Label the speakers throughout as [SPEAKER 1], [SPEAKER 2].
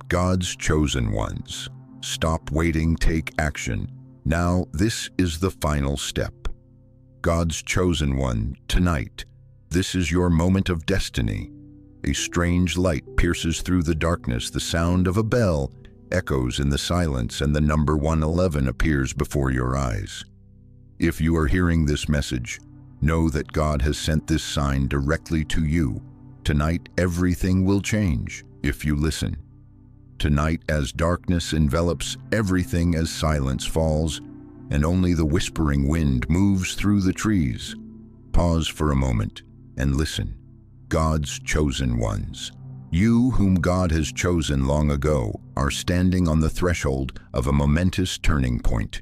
[SPEAKER 1] God's chosen ones. Stop waiting, take action. Now, this is the final step. God's chosen one, tonight, this is your moment of destiny. A strange light pierces through the darkness, the sound of a bell echoes in the silence, and the number 111 appears before your eyes. If you are hearing this message, know that God has sent this sign directly to you. Tonight, everything will change if you listen. Tonight, as darkness envelops everything, as silence falls, and only the whispering wind moves through the trees, pause for a moment and listen. God's chosen ones. You, whom God has chosen long ago, are standing on the threshold of a momentous turning point.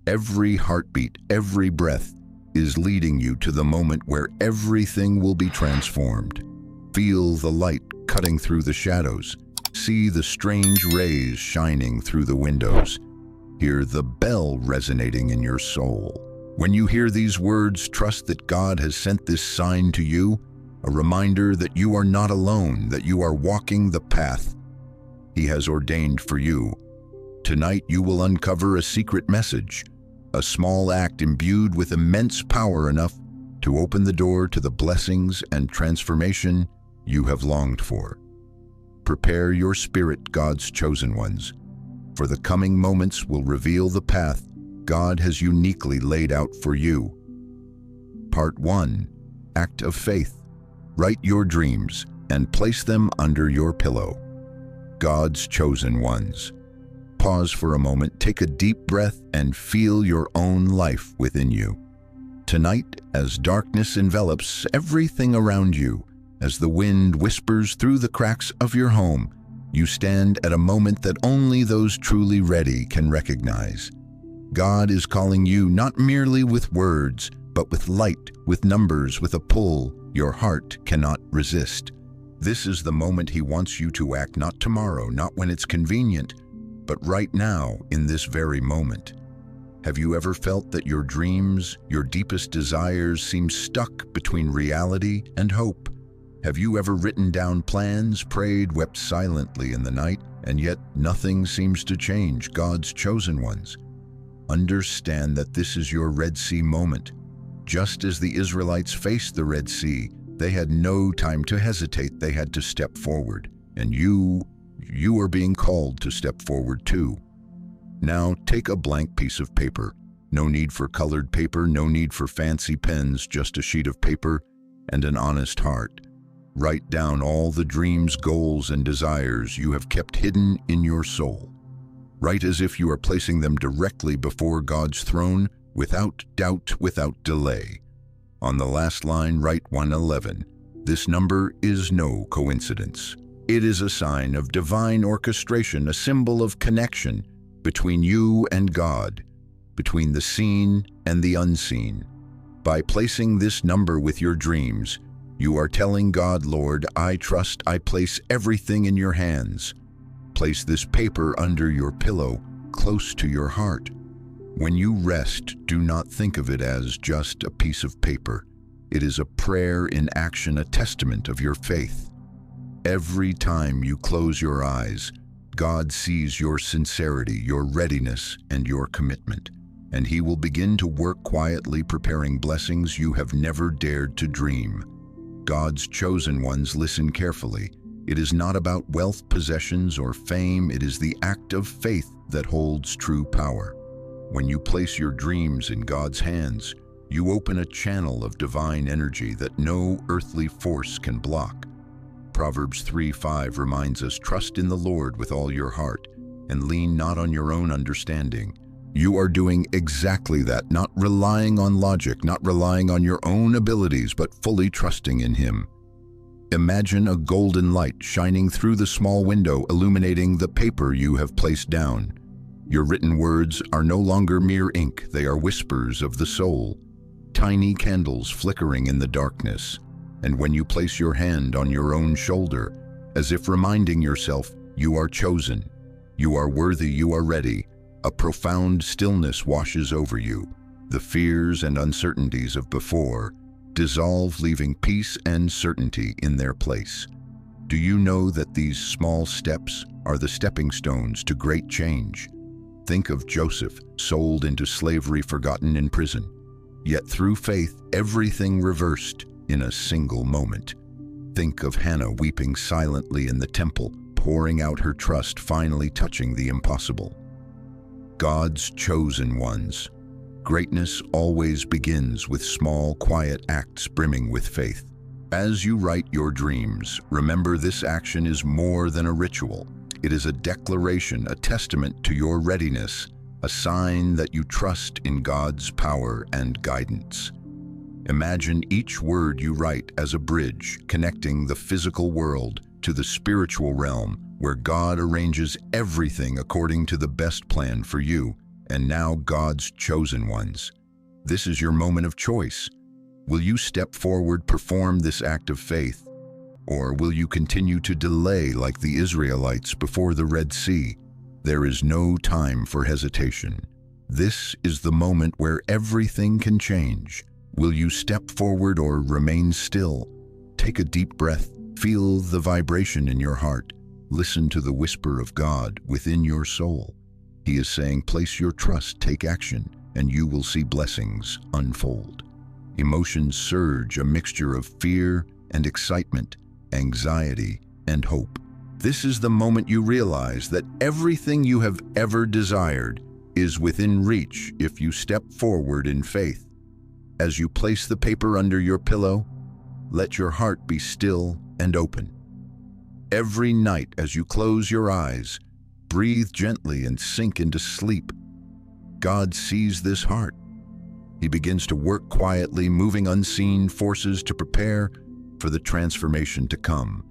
[SPEAKER 1] Every heartbeat, every breath is leading you to the moment where everything will be transformed. Feel the light cutting through the shadows. See the strange rays shining through the windows. Hear the bell resonating in your soul. When you hear these words, trust that God has sent this sign to you, a reminder that you are not alone, that you are walking the path He has ordained for you. Tonight you will uncover a secret message, a small act imbued with immense power enough to open the door to the blessings and transformation you have longed for. Prepare your spirit, God's chosen ones, for the coming moments will reveal the path God has uniquely laid out for you. Part 1. Act of Faith. Write your dreams and place them under your pillow. God's chosen ones. Pause for a moment, take a deep breath, and feel your own life within you. Tonight, as darkness envelops everything around you, as the wind whispers through the cracks of your home, you stand at a moment that only those truly ready can recognize. God is calling you not merely with words, but with light, with numbers, with a pull your heart cannot resist. This is the moment He wants you to act, not tomorrow, not when it's convenient, but right now, in this very moment. Have you ever felt that your dreams, your deepest desires seem stuck between reality and hope? Have you ever written down plans, prayed, wept silently in the night, and yet nothing seems to change? God's chosen ones. Understand that this is your Red Sea moment. Just as the Israelites faced the Red Sea, they had no time to hesitate. They had to step forward. And you are being called to step forward too. Now take a blank piece of paper. No need for colored paper, no need for fancy pens, just a sheet of paper and an honest heart. Write down all the dreams, goals, and desires you have kept hidden in your soul. Write as if you are placing them directly before God's throne, without doubt, without delay. On the last line, write 111. This number is no coincidence. It is a sign of divine orchestration, a symbol of connection between you and God, between the seen and the unseen. By placing this number with your dreams, you are telling God, Lord, I trust, I place everything in your hands. Place this paper under your pillow, close to your heart. When you rest, do not think of it as just a piece of paper. It is a prayer in action, a testament of your faith. Every time you close your eyes, God sees your sincerity, your readiness, and your commitment, and He will begin to work quietly, preparing blessings you have never dared to dream. God's chosen ones, listen carefully. It is not about wealth, possessions, or fame. It is the act of faith that holds true power. When you place your dreams in God's hands, you open a channel of divine energy that no earthly force can block. Proverbs 3:5 reminds us, trust in the Lord with all your heart and lean not on your own understanding. You are doing exactly that, not relying on logic, not relying on your own abilities, but fully trusting in Him. Imagine a golden light shining through the small window, illuminating the paper you have placed down. Your written words are no longer mere ink, they are whispers of the soul, tiny candles flickering in the darkness. And when you place your hand on your own shoulder, as if reminding yourself, you are chosen, you are worthy, you are ready, a profound stillness washes over you. The fears and uncertainties of before dissolve, leaving peace and certainty in their place. Do you know that these small steps, are the stepping stones to great change. Think of Joseph, sold into slavery, forgotten in prison. Yet through faith, everything reversed in a single moment. Think of Hannah weeping silently in the temple, pouring out her trust, finally touching the impossible. God's chosen ones. Greatness always begins with small, quiet acts brimming with faith. As you write your dreams, remember this action is more than a ritual. It is a declaration, a testament to your readiness, a sign that you trust in God's power and guidance. Imagine each word you write as a bridge connecting the physical world to the spiritual realm, where God arranges everything according to the best plan for you. And now, God's chosen ones. This is your moment of choice. Will you step forward, perform this act of faith? Or will you continue to delay like the Israelites before the Red Sea? There is no time for hesitation. This is the moment where everything can change. Will you step forward or remain still? Take a deep breath. Feel the vibration in your heart. Listen to the whisper of God within your soul. He is saying, place your trust, take action, and you will see blessings unfold. Emotions surge, a mixture of fear and excitement, anxiety and hope. This is the moment you realize that everything you have ever desired is within reach if you step forward in faith. As you place the paper under your pillow, let your heart be still and open. Every night as you close your eyes, breathe gently and sink into sleep. God sees this heart. He begins to work quietly, moving unseen forces to prepare for the transformation to come.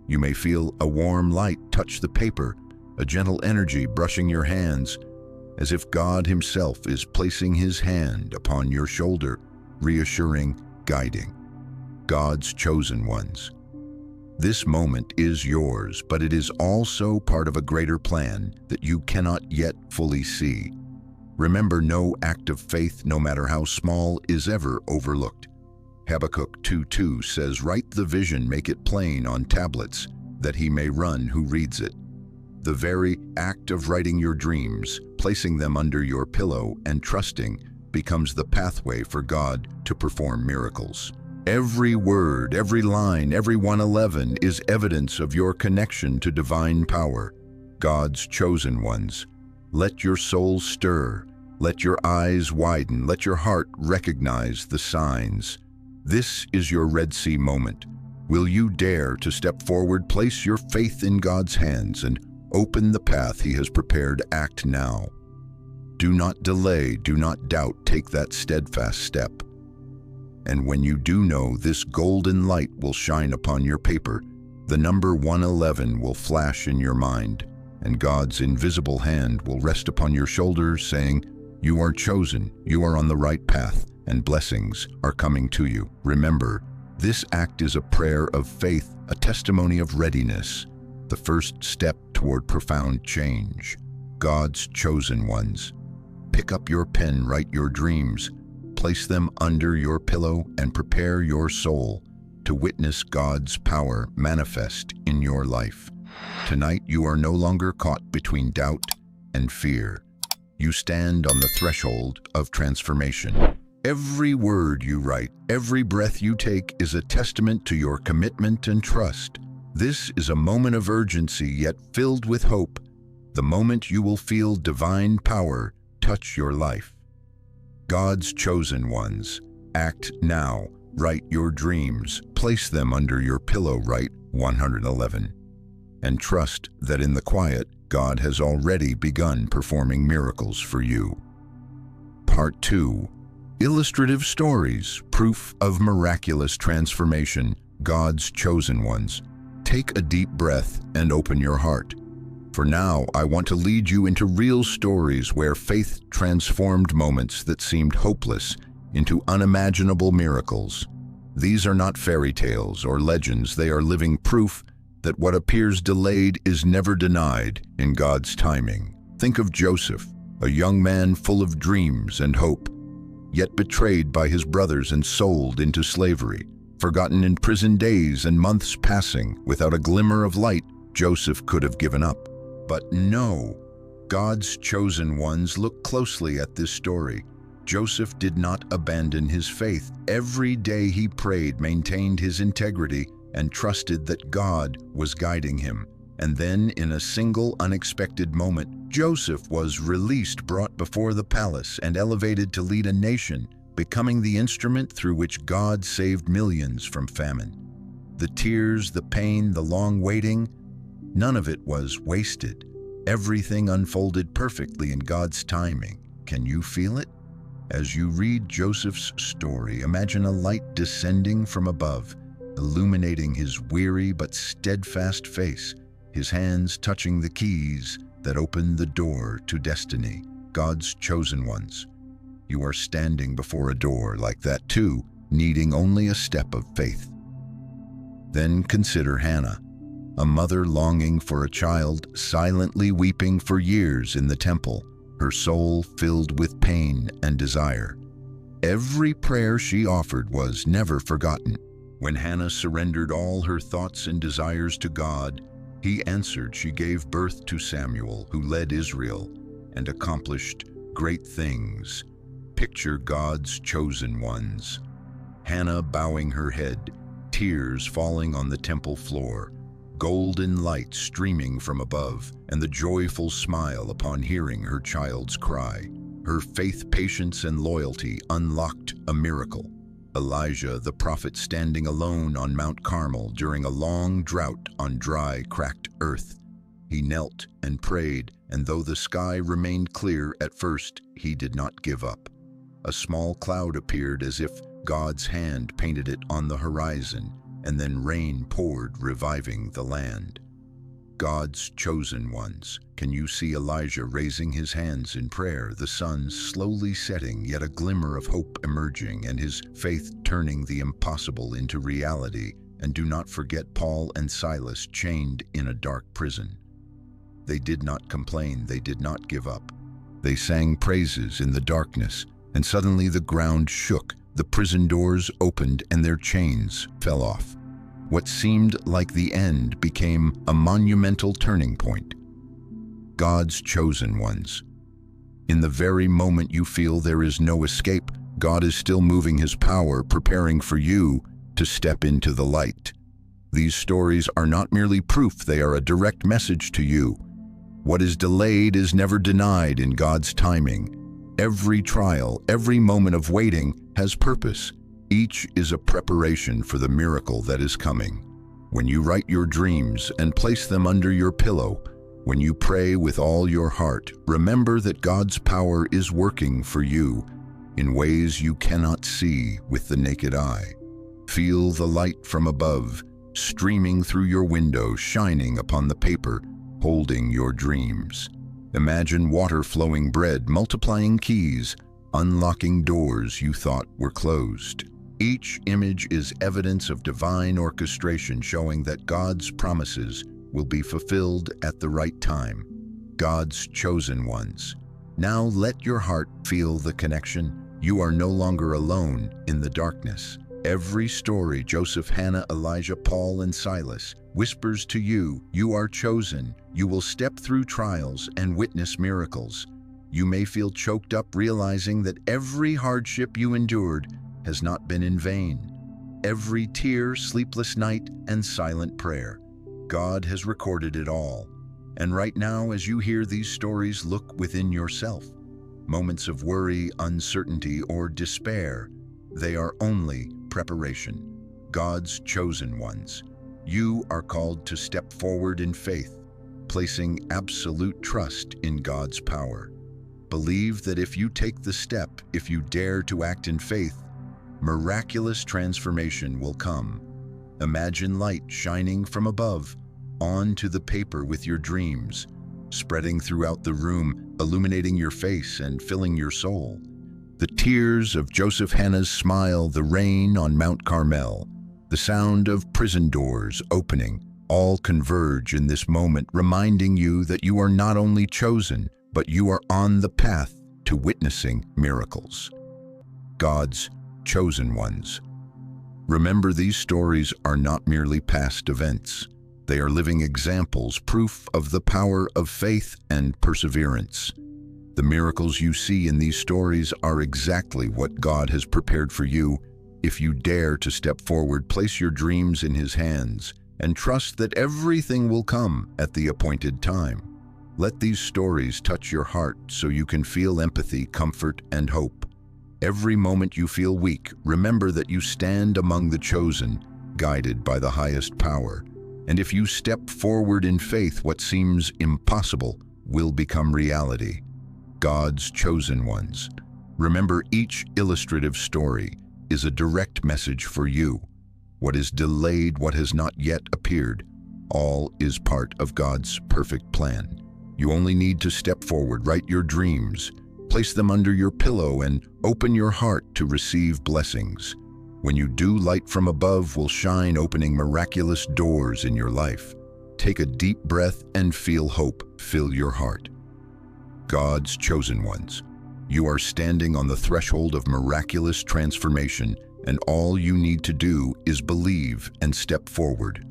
[SPEAKER 1] You may feel a warm light touch the paper, a gentle energy brushing your hands, as if God Himself is placing His hand upon your shoulder, reassuring, guiding. God's chosen ones. This moment is yours, but it is also part of a greater plan that you cannot yet fully see. Remember, no act of faith, no matter how small, is ever overlooked. Habakkuk 2:2 says, "Write the vision, make it plain on tablets, that he may run who reads it." The very act of writing your dreams, placing them under your pillow, and trusting becomes the pathway for God to perform miracles. Every word, every line, every 111 is evidence of your connection to divine power, God's chosen ones. Let your soul stir, let your eyes widen, let your heart recognize the signs. This is your Red Sea moment. Will you dare to step forward, place your faith in God's hands, and open the path He has prepared? Act now. Do not delay, do not doubt, take that steadfast step. And when you do know, this golden light will shine upon your paper. The number 111 will flash in your mind, and God's invisible hand will rest upon your shoulders, saying, "You are chosen, you are on the right path, and blessings are coming to you." Remember, this act is a prayer of faith, a testimony of readiness, the first step toward profound change. God's chosen ones. Pick up your pen, write your dreams, place them under your pillow, and prepare your soul to witness God's power manifest in your life. Tonight, you are no longer caught between doubt and fear. You stand on the threshold of transformation. Every word you write, every breath you take is a testament to your commitment and trust. This is a moment of urgency, yet filled with hope. The moment you will feel divine power touch your life. God's chosen ones. Act now. Write your dreams. Place them under your pillow. Write 111. And trust that in the quiet, God has already begun performing miracles for you. Part 2. Illustrative stories. Proof of miraculous transformation. God's chosen ones. Take a deep breath and open your heart. For now, I want to lead you into real stories where faith transformed moments that seemed hopeless into unimaginable miracles. These are not fairy tales or legends. They are living proof that what appears delayed is never denied in God's timing. Think of Joseph, a young man full of dreams and hope, yet betrayed by his brothers and sold into slavery, forgotten in prison, days and months passing without a glimmer of light Joseph could have given up. But no, God's chosen ones. Look closely at this story. Joseph did not abandon his faith. Every day he prayed, maintained his integrity, and trusted that God was guiding him. And then, in a single unexpected moment, Joseph was released, brought before the palace, and elevated to lead a nation, becoming the instrument through which God saved millions from famine. The tears, the pain, the long waiting, none of it was wasted. Everything unfolded perfectly in God's timing. Can you feel it? As you read Joseph's story, imagine a light descending from above, illuminating his weary but steadfast face, his hands touching the keys that open the door to destiny. God's chosen ones. You are standing before a door like that too, needing only a step of faith. Then consider Hannah, a mother longing for a child, silently weeping for years in the temple, her soul filled with pain and desire. Every prayer she offered was never forgotten. When Hannah surrendered all her thoughts and desires to God, He answered. She gave birth to Samuel, who led Israel and accomplished great things. Picture God's chosen ones. Hannah bowing her head, tears falling on the temple floor, golden light streaming from above, and the joyful smile upon hearing her child's cry. Her faith, patience, and loyalty unlocked a miracle. Elijah, the prophet, standing alone on Mount Carmel during a long drought on dry, cracked earth. He knelt and prayed, and though the sky remained clear at first, he did not give up. A small cloud appeared as if God's hand painted it on the horizon, and then rain poured, reviving the land. God's chosen ones. Can you see Elijah raising his hands in prayer, the sun slowly setting, yet a glimmer of hope emerging, and his faith turning the impossible into reality? And do not forget Paul and Silas, chained in a dark prison. They did not complain, they did not give up. They sang praises in the darkness, and suddenly the ground shook, the prison doors opened, and their chains fell off. What seemed like the end became a monumental turning point. God's chosen ones. In the very moment you feel there is no escape, God is still moving His power, preparing for you to step into the light. These stories are not merely proof, they are a direct message to you. What is delayed is never denied in God's timing. Every trial, every moment of waiting has purpose. Each is a preparation for the miracle that is coming. When you write your dreams and place them under your pillow, when you pray with all your heart, remember that God's power is working for you in ways you cannot see with the naked eye. Feel the light from above, streaming through your window, shining upon the paper, holding your dreams. Imagine water flowing bread, multiplying keys, unlocking doors you thought were closed. Each image is evidence of divine orchestration, showing that God's promises will be fulfilled at the right time. God's chosen ones. Now let your heart feel the connection. You are no longer alone in the darkness. Every story, Joseph, Hannah, Elijah, Paul, and Silas, whispers to you, you are chosen. You will step through trials and witness miracles. You may feel choked up, realizing that every hardship you endured has not been in vain. Every tear, sleepless night, and silent prayer. God has recorded it all. And right now, as you hear these stories, look within yourself. Moments of worry, uncertainty, or despair, they are only preparation. God's chosen ones. You are called to step forward in faith, placing absolute trust in God's power. Believe that if you take the step, if you dare to act in faith, miraculous transformation will come. Imagine light shining from above onto the paper with your dreams, spreading throughout the room, illuminating your face and filling your soul. The tears of Joseph, Hannah's smile, the rain on Mount Carmel, the sound of prison doors opening, all converge in this moment, reminding you that you are not only chosen, but you are on the path to witnessing miracles. God's chosen ones. Remember, these stories are not merely past events. They are living examples, proof of the power of faith and perseverance. The miracles you see in these stories are exactly what God has prepared for you. If you dare to step forward, place your dreams in His hands, and trust that everything will come at the appointed time. Let these stories touch your heart so you can feel empathy, comfort, and hope. Every moment you feel weak, remember that you stand among the chosen, guided by the highest power. And if you step forward in faith, what seems impossible will become reality. God's chosen ones. Remember, each illustrative story is a direct message for you. What is delayed, what has not yet appeared, all is part of God's perfect plan. You only need to step forward, write your dreams, place them under your pillow, and open your heart to receive blessings. When you do, light from above will shine, opening miraculous doors in your life. Take a deep breath and feel hope fill your heart. God's chosen ones. You are standing on the threshold of miraculous transformation, and all you need to do is believe and step forward.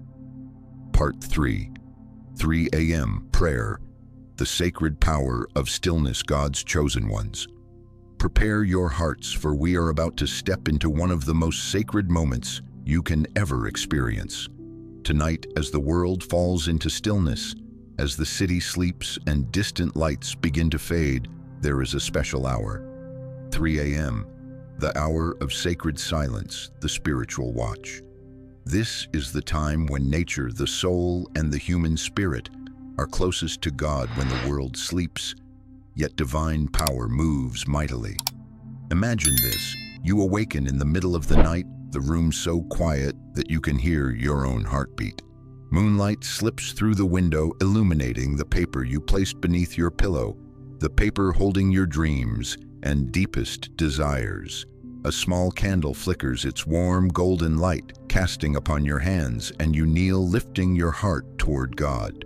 [SPEAKER 1] Part 3. 3 a.m. Prayer. The sacred power of stillness, God's chosen ones. Prepare your hearts, for we are about to step into one of the most sacred moments you can ever experience. Tonight, as the world falls into stillness, as the city sleeps and distant lights begin to fade, there is a special hour. 3 a.m., the hour of sacred silence, the spiritual watch. This is the time when nature, the soul, and the human spirit are closest to God. When the world sleeps, yet divine power moves mightily. Imagine this. You awaken in the middle of the night, the room so quiet that you can hear your own heartbeat. Moonlight slips through the window, illuminating the paper you placed beneath your pillow, the paper holding your dreams and deepest desires. A small candle flickers its warm golden light, casting upon your hands, and you kneel, lifting your heart toward God.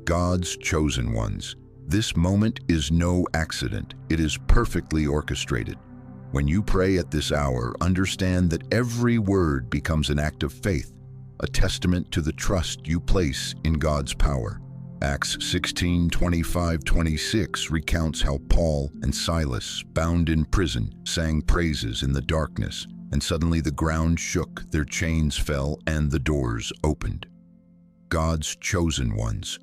[SPEAKER 1] God's chosen ones. This moment is no accident. It is perfectly orchestrated. When you pray at this hour, understand that every word becomes an act of faith, a testament to the trust you place in God's power. Acts 16:25-26 recounts how Paul and Silas, bound in prison, sang praises in the darkness, and suddenly the ground shook, their chains fell, and the doors opened. God's chosen ones.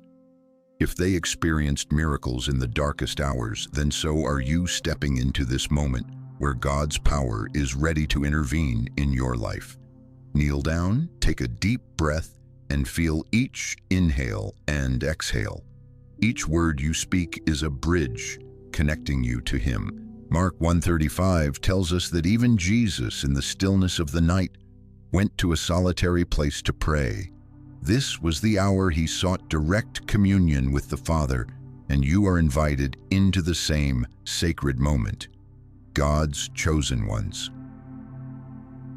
[SPEAKER 1] If they experienced miracles in the darkest hours, then so are you, stepping into this moment where God's power is ready to intervene in your life. Kneel down, take a deep breath, and feel each inhale and exhale. Each word you speak is a bridge connecting you to Him. Mark 1:35 tells us that even Jesus, in the stillness of the night, went to a solitary place to pray. This was the hour He sought direct communion with the Father, and you are invited into the same sacred moment. God's chosen ones.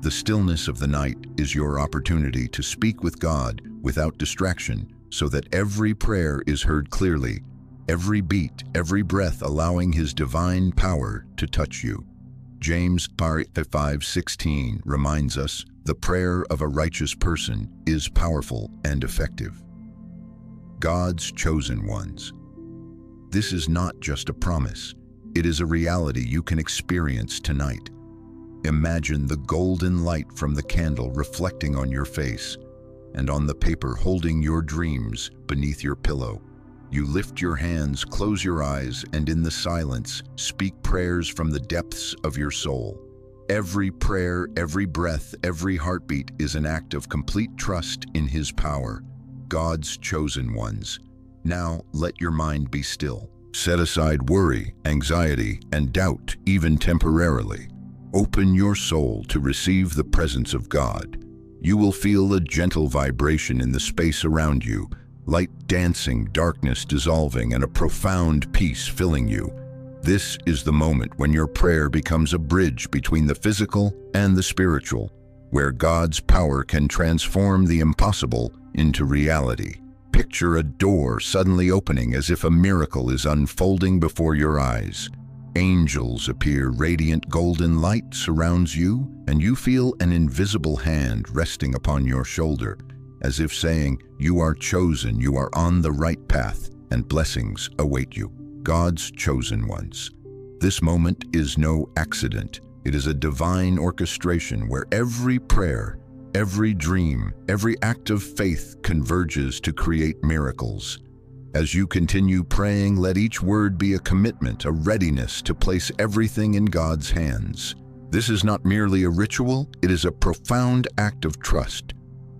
[SPEAKER 1] The stillness of the night is your opportunity to speak with God without distraction, so that every prayer is heard clearly, every beat, every breath allowing His divine power to touch you. James 5:16 reminds us, the prayer of a righteous person is powerful and effective. God's chosen ones. This is not just a promise. It is a reality you can experience tonight. Imagine the golden light from the candle reflecting on your face, and on the paper holding your dreams beneath your pillow. You lift your hands, close your eyes, and in the silence, speak prayers from the depths of your soul. Every prayer, every breath, every heartbeat is an act of complete trust in His power. God's chosen ones. Now let your mind be still. Set aside worry, anxiety, and doubt, even temporarily. Open your soul to receive the presence of God. You will feel a gentle vibration in the space around you, light dancing, darkness dissolving, and a profound peace filling you. This is the moment when your prayer becomes a bridge between the physical and the spiritual, where God's power can transform the impossible into reality. Picture a door suddenly opening as if a miracle is unfolding before your eyes. Angels appear, radiant golden light surrounds you, and you feel an invisible hand resting upon your shoulder. as if saying, "You are chosen, you are on the right path, and blessings await you." God's chosen ones. This moment is no accident. It is a divine orchestration where every prayer, every dream, every act of faith converges to create miracles. As you continue praying, let each word be a commitment, a readiness to place everything in God's hands. This is not merely a ritual, it is a profound act of trust,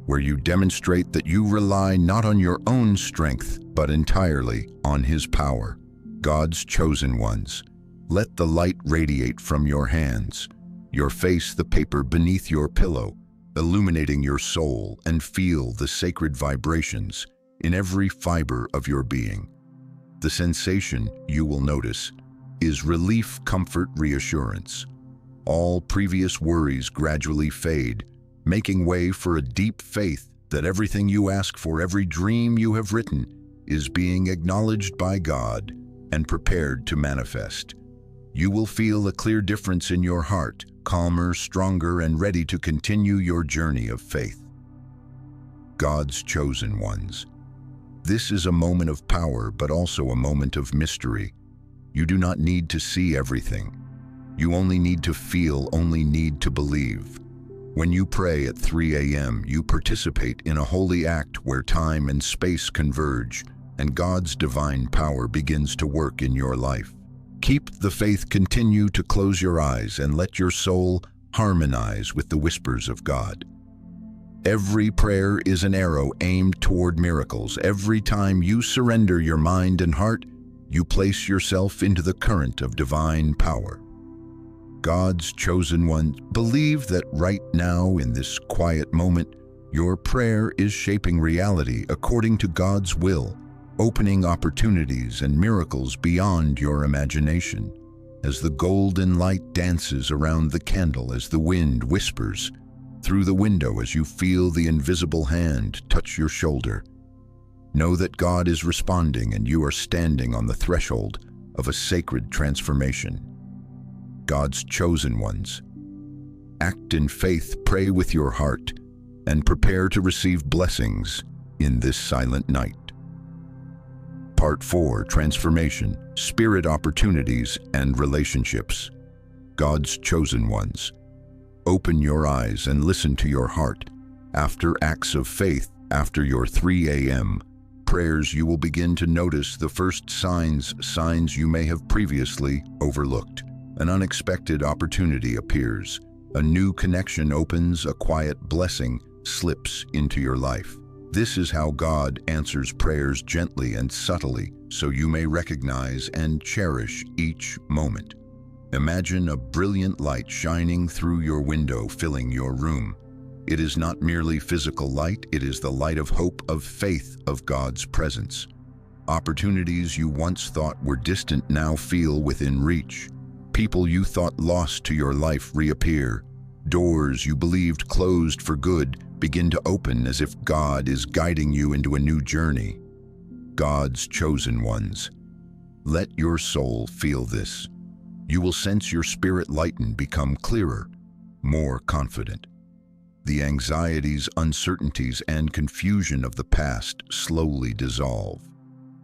[SPEAKER 1] where you demonstrate that you rely not on your own strength, but entirely on His power. God's chosen ones. Let the light radiate from your hands, your face the paper beneath your pillow, illuminating your soul, and feel the sacred vibrations in every fiber of your being. The sensation, you will notice, is relief, comfort, reassurance. All previous worries gradually fade, making way for a deep faith that everything you ask for, every dream you have written, is being acknowledged by God and prepared to manifest. You will feel a clear difference in your heart, calmer, stronger, and ready to continue your journey of faith. God's chosen ones. This is a moment of power, but also a moment of mystery. You do not need to see everything. You only need to feel, only need to believe. When you pray at 3 a.m., you participate in a holy act where time and space converge, and God's divine power begins to work in your life. Keep the faith, continue to close your eyes, and let your soul harmonize with the whispers of God. Every prayer is an arrow aimed toward miracles. Every time you surrender your mind and heart, you place yourself into the current of divine power. God's chosen ones, believe that right now, in this quiet moment, your prayer is shaping reality according to God's will, opening opportunities and miracles beyond your imagination. As the golden light dances around the candle, as the wind whispers through the window, as you feel the invisible hand touch your shoulder, know that God is responding and you are standing on the threshold of a sacred transformation. God's chosen ones. Act in faith, pray with your heart, and prepare to receive blessings in this silent night. Part 4, Transformation, Spirit Opportunities and Relationships. God's chosen ones. Open your eyes and listen to your heart. After acts of faith, after your 3 a.m. prayers, you will begin to notice the first signs you may have previously overlooked. An unexpected opportunity appears. A new connection opens, a quiet blessing slips into your life. This is how God answers prayers, gently and subtly, so you may recognize and cherish each moment. Imagine a brilliant light shining through your window, filling your room. It is not merely physical light, it is the light of hope, of faith, of God's presence. Opportunities you once thought were distant now feel within reach. People you thought lost to your life reappear. Doors you believed closed for good begin to open, as if God is guiding you into a new journey. God's chosen ones. Let your soul feel this. You will sense your spirit lighten, become clearer, more confident. The anxieties, uncertainties, and confusion of the past slowly dissolve.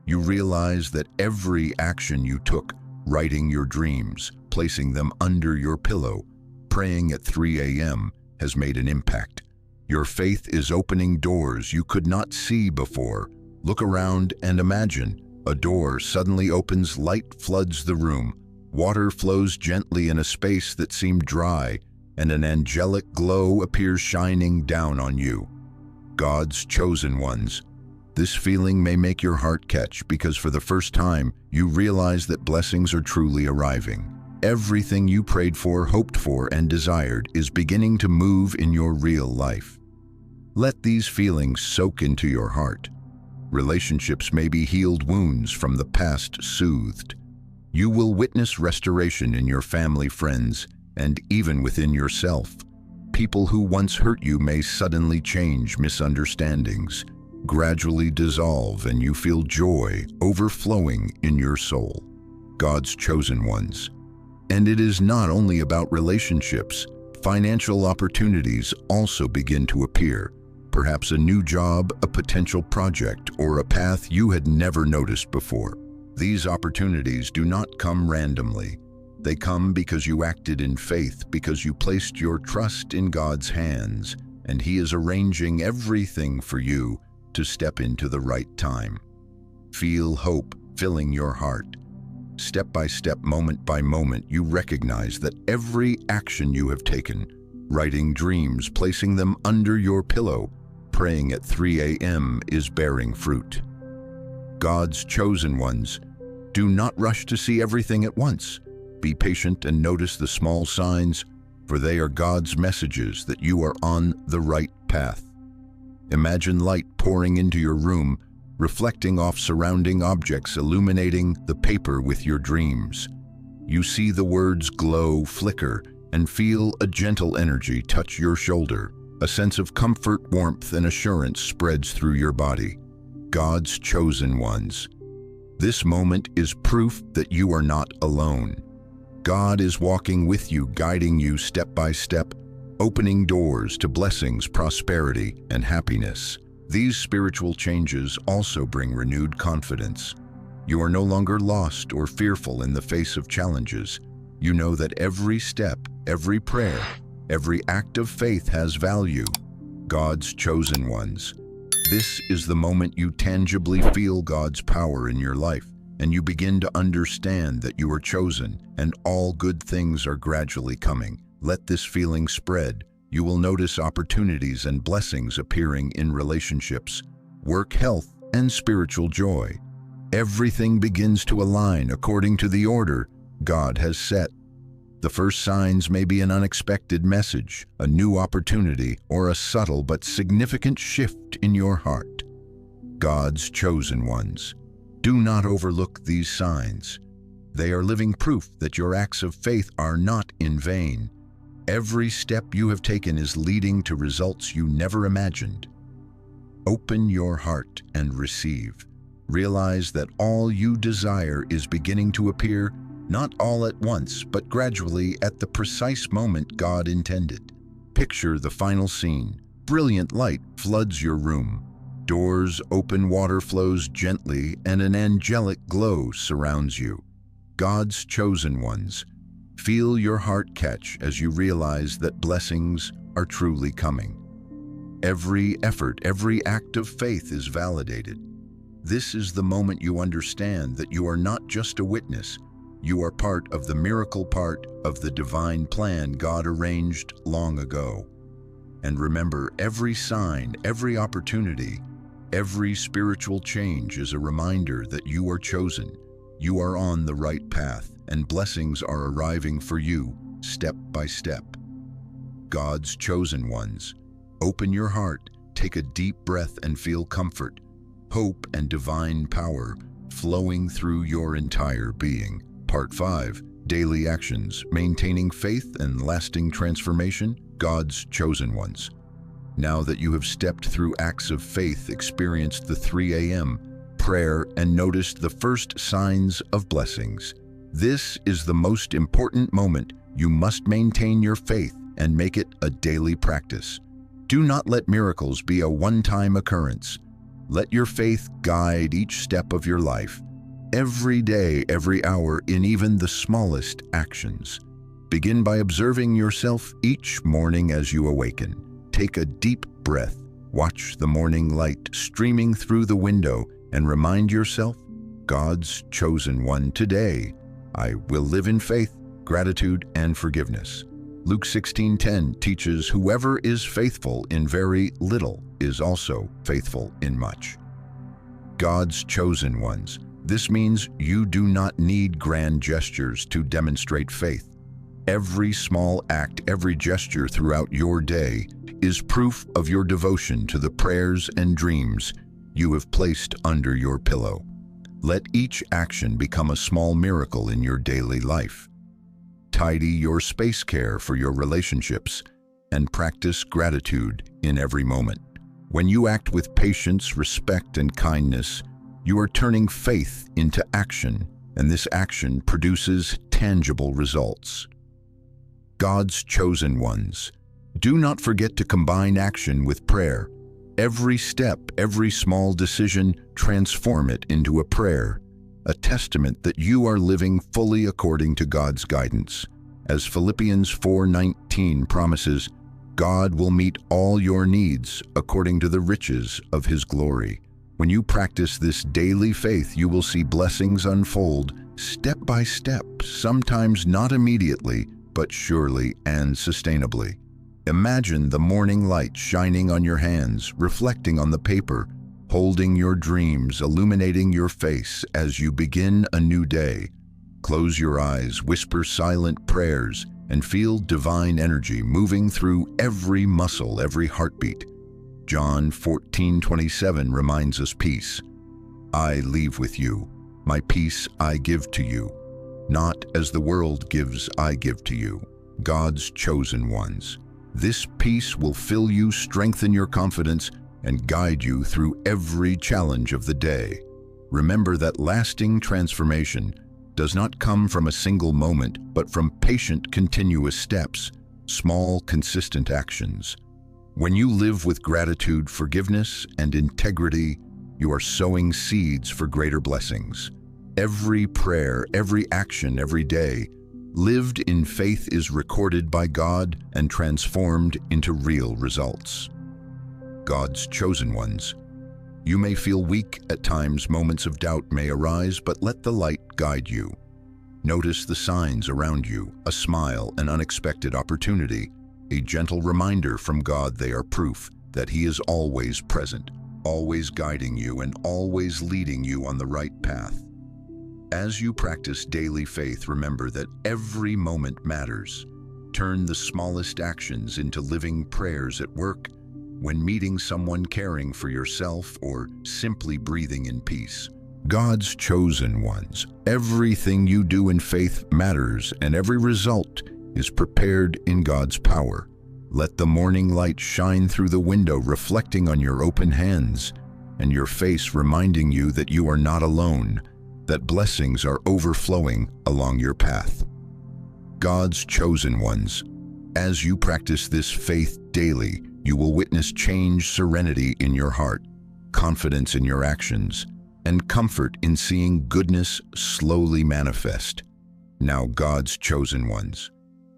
[SPEAKER 1] You realize that every action you took, writing your dreams, placing them under your pillow, praying at 3 a.m., has made an impact. Your faith is opening doors you could not see before. Look around and imagine. A door suddenly opens, light floods the room, water flows gently in a space that seemed dry, and an angelic glow appears shining down on you. God's chosen ones. This feeling may make your heart catch, because for the first time, you realize that blessings are truly arriving. Everything you prayed for, hoped for, and desired is beginning to move in your real life. Let these feelings soak into your heart. Relationships may be healed, wounds from the past soothed. You will witness restoration in your family, friends, and even within yourself. People who once hurt you may suddenly change, misunderstandings gradually dissolve, and you feel joy overflowing in your soul. God's chosen ones. And it is not only about relationships. Financial opportunities also begin to appear. perhaps a new job, a potential project, or a path you had never noticed before. These opportunities do not come randomly. They come because you acted in faith, because you placed your trust in God's hands, and He is arranging everything for you to step into the right time. Feel hope filling your heart. Step by step, moment by moment, you recognize that every action you have taken, writing dreams, placing them under your pillow, praying at 3 a.m. is bearing fruit. God's chosen ones, do not rush to see everything at once. Be patient and notice the small signs, for they are God's messages that you are on the right path. Imagine light pouring into your room, reflecting off surrounding objects, illuminating the paper with your dreams. You see the words glow, flicker, and feel a gentle energy touch your shoulder. A sense of comfort, warmth, and assurance spreads through your body. God's chosen ones. This moment is proof that you are not alone. God is walking with you, guiding you step by step, opening doors to blessings, prosperity, and happiness. These spiritual changes also bring renewed confidence. You are no longer lost or fearful in the face of challenges. You know that every step, every prayer, every act of faith has value. God's chosen ones. This is the moment you tangibly feel God's power in your life, and you begin to understand that you are chosen and all good things are gradually coming. Let this feeling spread. You will notice opportunities and blessings appearing in relationships, work, health, and spiritual joy. Everything begins to align according to the order God has set. The first signs may be an unexpected message, a new opportunity, or a subtle but significant shift in your heart. God's chosen ones. Do not overlook these signs. They are living proof that your acts of faith are not in vain. Every step you have taken is leading to results you never imagined. Open your heart and receive. Realize that all you desire is beginning to appear, not all at once, but gradually at the precise moment God intended. Picture the final scene. Brilliant light floods your room. Doors open, water flows gently, and an angelic glow surrounds you. God's chosen ones. Feel your heart catch as you realize that blessings are truly coming. Every effort, every act of faith is validated. This is the moment you understand that you are not just a witness. You are part of the miracle, part of the divine plan God arranged long ago. And remember, every sign, every opportunity, every spiritual change is a reminder that you are chosen. You are on the right path, and blessings are arriving for you, step by step. God's chosen ones. Open your heart, take a deep breath and feel comfort, hope, and divine power flowing through your entire being. Part 5. Daily Actions. Maintaining Faith and Lasting Transformation. God's chosen ones. Now that you have stepped through acts of faith, experienced the 3 a.m. prayer, and noticed the first signs of blessings, this is the most important moment. You must maintain your faith and make it a daily practice. Do not let miracles be a one-time occurrence. Let your faith guide each step of your life. Every day, every hour, in even the smallest actions. Begin by observing yourself each morning as you awaken. Take a deep breath, watch the morning light streaming through the window, and remind yourself, God's chosen one today. I will live in faith, gratitude, and forgiveness. Luke 16:10 teaches, whoever is faithful in very little is also faithful in much. God's chosen ones. This means you do not need grand gestures to demonstrate faith. Every small act, every gesture throughout your day is proof of your devotion to the prayers and dreams you have placed under your pillow. Let each action become a small miracle in your daily life. Tidy your space, care for your relationships, and practice gratitude in every moment. When you act with patience, respect, and kindness, you are turning faith into action, and this action produces tangible results. God's chosen ones. Do not forget to combine action with prayer. Every step, every small decision, transform it into a prayer, a testament that you are living fully according to God's guidance. As Philippians 4:19 promises, God will meet all your needs according to the riches of His glory. When you practice this daily faith, you will see blessings unfold step by step, sometimes not immediately, but surely and sustainably. Imagine the morning light shining on your hands, reflecting on the paper, holding your dreams, illuminating your face as you begin a new day. Close your eyes, whisper silent prayers, and feel divine energy moving through every muscle, every heartbeat. John 14:27 reminds us peace. I leave with you. My peace I give to you. Not as the world gives, I give to you. God's chosen ones. This peace will fill you, strengthen your confidence, and guide you through every challenge of the day. Remember that lasting transformation does not come from a single moment, but from patient, continuous steps, small, consistent actions. When you live with gratitude, forgiveness, and integrity, you are sowing seeds for greater blessings. Every prayer, every action, every day, lived in faith is recorded by God and transformed into real results. God's chosen ones. You may feel weak at times, moments of doubt may arise, but let the light guide you. Notice the signs around you, a smile, an unexpected opportunity, a gentle reminder from God. They are proof that He is always present, always guiding you, and always leading you on the right path. As you practice daily faith, remember that every moment matters. Turn the smallest actions into living prayers at work, when meeting someone, caring for yourself, or simply breathing in peace. God's chosen ones. Everything you do in faith matters, and every result is prepared in God's power. Let the morning light shine through the window, reflecting on your open hands, and your face reminding you that you are not alone, that blessings are overflowing along your path. God's chosen ones. As you practice this faith daily, you will witness change, serenity in your heart, confidence in your actions, and comfort in seeing goodness slowly manifest. Now, God's chosen ones,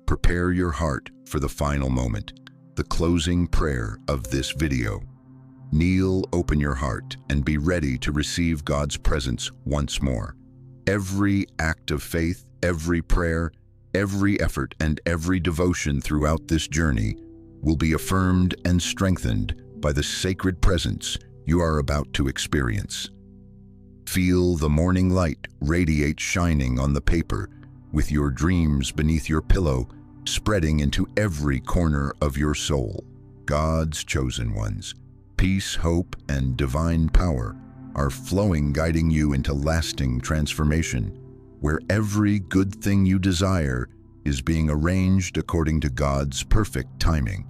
[SPEAKER 1] prepare your heart for the final moment, the closing prayer of this video. Kneel, open your heart, and be ready to receive God's presence once more. Every act of faith, every prayer, every effort, and every devotion throughout this journey will be affirmed and strengthened by the sacred presence you are about to experience. Feel the morning light radiate, shining on the paper, with your dreams beneath your pillow, spreading into every corner of your soul. God's chosen ones. Peace, hope, and divine power are flowing, guiding you into lasting transformation, where every good thing you desire is being arranged according to God's perfect timing.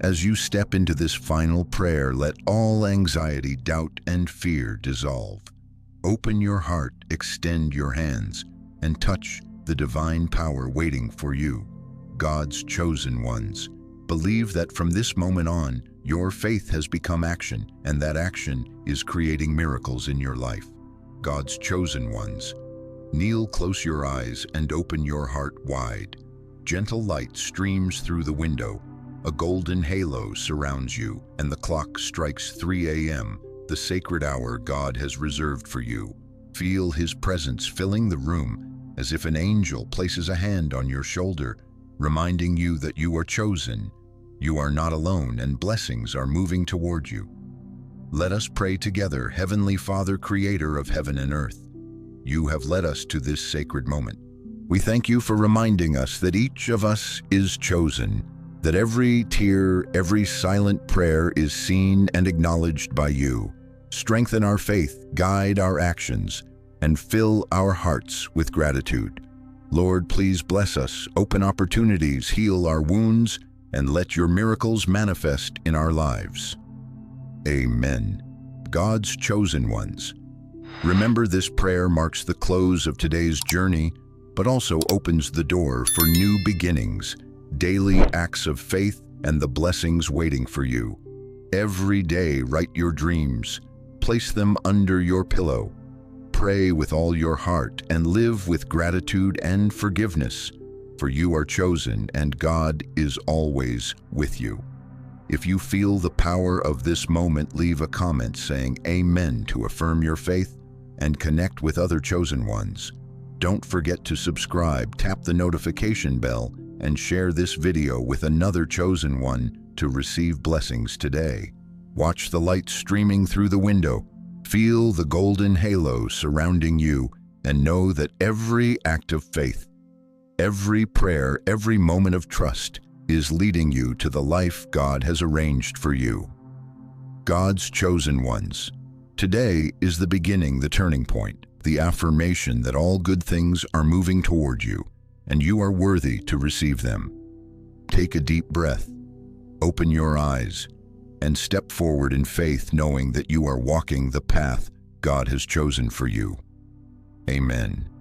[SPEAKER 1] As you step into this final prayer, let all anxiety, doubt, and fear dissolve. Open your heart, extend your hands, and touch the divine power waiting for you. God's chosen ones. Believe that from this moment on, your faith has become action, and that action is creating miracles in your life. God's chosen ones. Kneel, close your eyes, and open your heart wide. Gentle light streams through the window. A golden halo surrounds you, and the clock strikes 3 a.m., the sacred hour God has reserved for you. Feel His presence filling the room, as if an angel places a hand on your shoulder, reminding you that you are chosen. You are not alone, and blessings are moving toward you. Let us pray together. Heavenly Father, creator of heaven and earth, you have led us to this sacred moment. We thank you for reminding us that each of us is chosen, that every tear, every silent prayer is seen and acknowledged by you. Strengthen our faith, guide our actions, and fill our hearts with gratitude. Lord, please bless us, open opportunities, heal our wounds, and let your miracles manifest in our lives. Amen. God's chosen ones. Remember, this prayer marks the close of today's journey, but also opens the door for new beginnings, daily acts of faith, and the blessings waiting for you. Every day, write your dreams. Place them under your pillow. Pray with all your heart and live with gratitude and forgiveness, for you are chosen and God is always with you. If you feel the power of this moment, leave a comment saying Amen to affirm your faith and connect with other chosen ones. Don't forget to subscribe, tap the notification bell, and share this video with another chosen one to receive blessings today. Watch the light streaming through the window. Feel the golden halo surrounding you and know that every act of faith, every prayer, every moment of trust is leading you to the life God has arranged for you. God's chosen ones. Today is the beginning, the turning point, the affirmation that all good things are moving toward you and you are worthy to receive them. Take a deep breath, open your eyes, and step forward in faith, knowing that you are walking the path God has chosen for you. Amen.